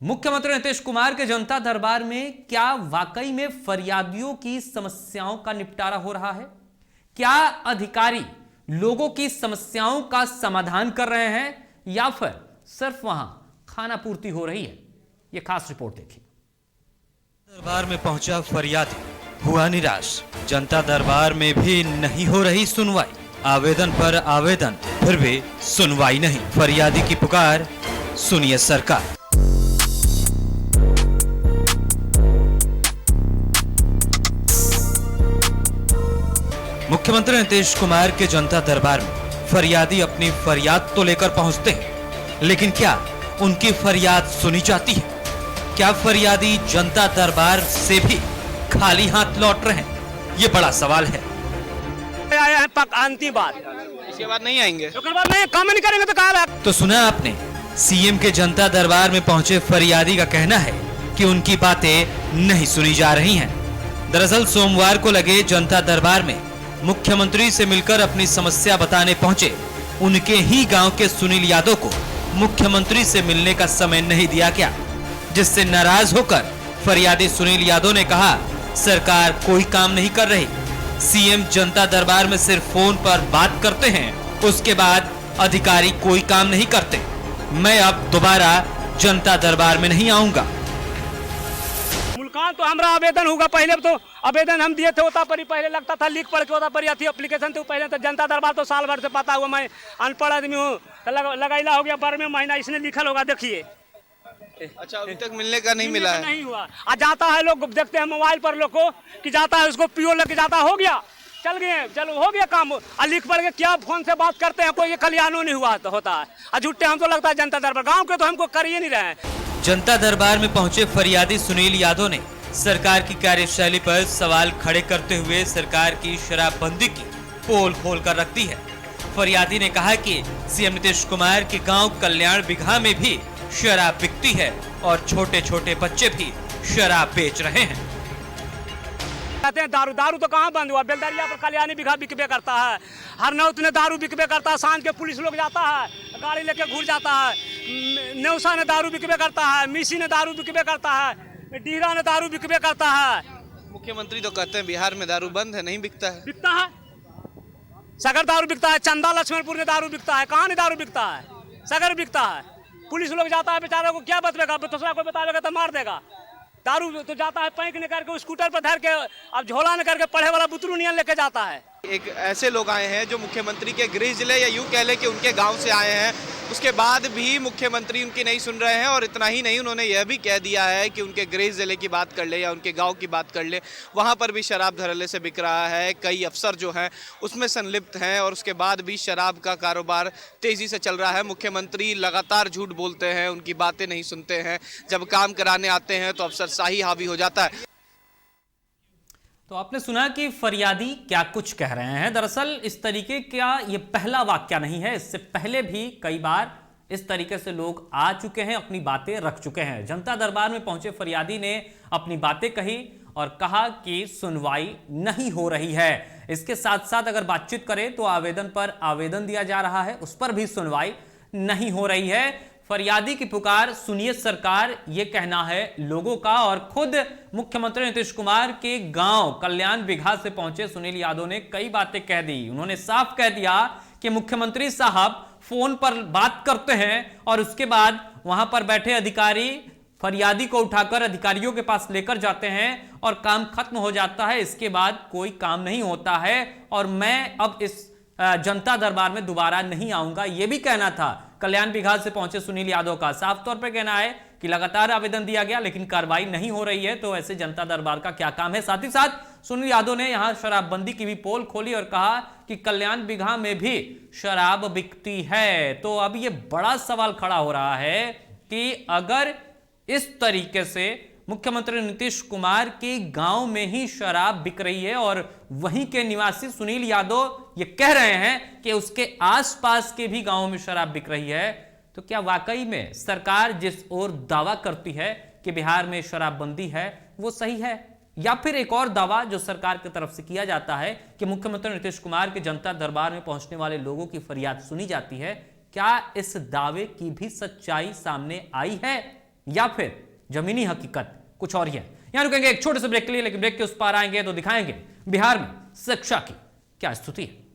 मुख्यमंत्री नीतीश कुमार के जनता दरबार में क्या वाकई में फरियादियों की समस्याओं का निपटारा हो रहा है? क्या अधिकारी लोगों की समस्याओं का समाधान कर रहे हैं या फिर सिर्फ वहां खाना पूर्ति हो रही है? यह खास रिपोर्ट देखिए। दरबार में पहुंचा फरियादी हुआ निराश। जनता दरबार में भी नहीं हो रही सुनवाई। आवेदन पर आवेदन, फिर भी सुनवाई नहीं। फरियादी की पुकार सुनिए सरकार। मुख्यमंत्री नीतीश कुमार के जनता दरबार में फरियादी अपनी फरियाद तो लेकर पहुंचते हैं, लेकिन क्या उनकी फरियाद सुनी जाती है? क्या फरियादी जनता दरबार से भी खाली हाथ लौट रहे हैं? ये बड़ा सवाल है। आया है अंतिम बात, इसके बाद नहीं आएंगे। उसके बाद नहीं काम नहीं करेंगे तो कहा। तो सुना आपने, सीएम के जनता दरबार में पहुंचे फरियादी का कहना है कि उनकी बातें नहीं सुनी जा रही हैं। दरअसल सोमवार को लगे जनता दरबार में मुख्यमंत्री से मिलकर अपनी समस्या बताने पहुंचे उनके ही गांव के सुनील यादव को मुख्यमंत्री से मिलने का समय नहीं दिया गया, जिससे नाराज होकर फरियादी सुनील यादव ने कहा सरकार कोई काम नहीं कर रही। सीएम जनता दरबार में सिर्फ फोन पर बात करते हैं, उसके बाद अधिकारी कोई काम नहीं करते। मैं अब दोबारा जनता दरबार में नहीं आऊंगा। मुल्कान तो हमारा आवेदन होगा। पहले तो आवेदन हम दिए थे, होता परी पहले लगता था लिख पढ़ के होता परी आती एप्लीकेशन तो पहले तो जनता दरबार तो साल भर से पता हुआ। मैं अनपढ़ आदमी हूँ, लगाइला हो गया 12वें महीना, इसने लिखल होगा। देखिए अच्छा, अभी तक मिलने का नहीं मिला है। नहीं हुआ। आ जाता है लोग, देखते हैं मोबाइल पर लोग को कि जाता है, उसको पीओ लेके जाता, हो गया चल गए, चलो हो गया काम। और लिख पढ़ के क्या फोन से बात करते हैं, कोई कल्याणों नहीं हुआ तो होता है। और झूठे हम तो लगता है जनता दरबार गाँव के तो हमको कर ही नहीं रहे हैं। जनता दरबार में पहुंचे फरियादी सुनील यादव ने सरकार की कार्यशैली पर सवाल खड़े करते हुए सरकार की शराबबंदी की पोल खोल कर रख दी है। फरियादी ने कहा कि सीएम नीतीश कुमार के गांव कल्याण बिघा में भी शराब बिकती है और छोटे छोटे बच्चे भी शराब बेच रहे हैं। कहते हैं दारू तो कहाँ बंद हुआ? बेलदरिया पर कल्याणी बिघा बिकबे करता है, हरनौत ने दारू बिकबे करता है। सांझ के पुलिस लोग जाता है, गाड़ी लेके घूर जाता है। नेवसा ने दारू बिकबे करता है, मिसी ने दारू बिकबे करता है, डीरा ने दारू बिकबे करता है। मुख्यमंत्री तो कहते हैं बिहार में दारू बंद है, नहीं बिकता है। बिकता है, सगर दारू बिकता है। चंदा लक्ष्मणपुर में दारू बिकता है, कहाँ नहीं दारू बिकता है? सगर बिकता है। पुलिस लोग जाता है, बेचारे को क्या बतवेगा? दूसरा को बतावेगा तो मार देगा। दारू तो जाता है पैंक ने करके, स्कूटर पर धर के, अब झोला ने करके पढ़े वाला बुतरू नियन लेके जाता है। एक ऐसे लोग आए हैं जो मुख्यमंत्री के गृह जिले या यूं कह ले कि उनके गांव से आए हैं, उसके बाद भी मुख्यमंत्री उनकी नहीं सुन रहे हैं। और इतना ही नहीं, उन्होंने यह भी कह दिया है कि उनके गृह जिले की बात कर ले या उनके गांव की बात कर ले, वहां पर भी शराब धड़ल्ले से बिक रहा है। कई अफसर जो हैं उसमें संलिप्त हैं और उसके बाद भी शराब का कारोबार तेजी से चल रहा है। मुख्यमंत्री लगातार झूठ बोलते हैं, उनकी बातें नहीं सुनते हैं। जब काम कराने आते हैं तो अफसरशाही हावी हो जाता है। तो आपने सुना कि फरियादी क्या कुछ कह रहे हैं। दरअसल इस तरीके का ये पहला वाकया नहीं है, इससे पहले भी कई बार इस तरीके से लोग आ चुके हैं, अपनी बातें रख चुके हैं। जनता दरबार में पहुंचे फरियादी ने अपनी बातें कही और कहा कि सुनवाई नहीं हो रही है। इसके साथ साथ अगर बातचीत करें तो आवेदन पर आवेदन दिया जा रहा है, उस पर भी सुनवाई नहीं हो रही है। फरियादी की पुकार सुनिए सरकार, यह कहना है लोगों का। और खुद मुख्यमंत्री नीतीश कुमार के गांव कल्याण बिघा से पहुंचे सुनील यादव ने कई बातें कह दी। उन्होंने साफ कह दिया कि मुख्यमंत्री साहब फोन पर बात करते हैं और उसके बाद वहां पर बैठे अधिकारी फरियादी को उठाकर अधिकारियों के पास लेकर जाते हैं और काम खत्म हो जाता है। इसके बाद कोई काम नहीं होता है और मैं अब इस जनता दरबार में दोबारा नहीं आऊंगा, यह भी कहना था कल्याण बिघा से पहुंचे सुनील यादव का। साफ तौर पर कहना है कि लगातार आवेदन दिया गया लेकिन कार्रवाई नहीं हो रही है, तो ऐसे जनता दरबार का क्या काम है? साथ ही साथ सुनील यादव ने यहां शराबबंदी की भी पोल खोली और कहा कि कल्याण बिघा में भी शराब बिकती है। तो अब यह बड़ा सवाल खड़ा हो रहा है कि अगर इस तरीके से मुख्यमंत्री नीतीश कुमार के गांव में ही शराब बिक रही है और वहीं के निवासी सुनील यादव ये कह रहे हैं कि उसके आसपास के भी गांवों में शराब बिक रही है, तो क्या वाकई में सरकार जिस ओर दावा करती है कि बिहार में शराबबंदी है वो सही है? या फिर एक और दावा जो सरकार की तरफ से किया जाता है कि मुख्यमंत्री नीतीश कुमार के जनता दरबार में पहुंचने वाले लोगों की फरियाद सुनी जाती है, क्या इस दावे की भी सच्चाई सामने आई है? या फिर जमीनी हकीकत कुछ और ही है? यहां रुकेंगे एक छोटे से ब्रेक के लिए, लेकिन ब्रेक के उस पार आएंगे तो दिखाएंगे बिहार में शिक्षा की क्या स्थिति है।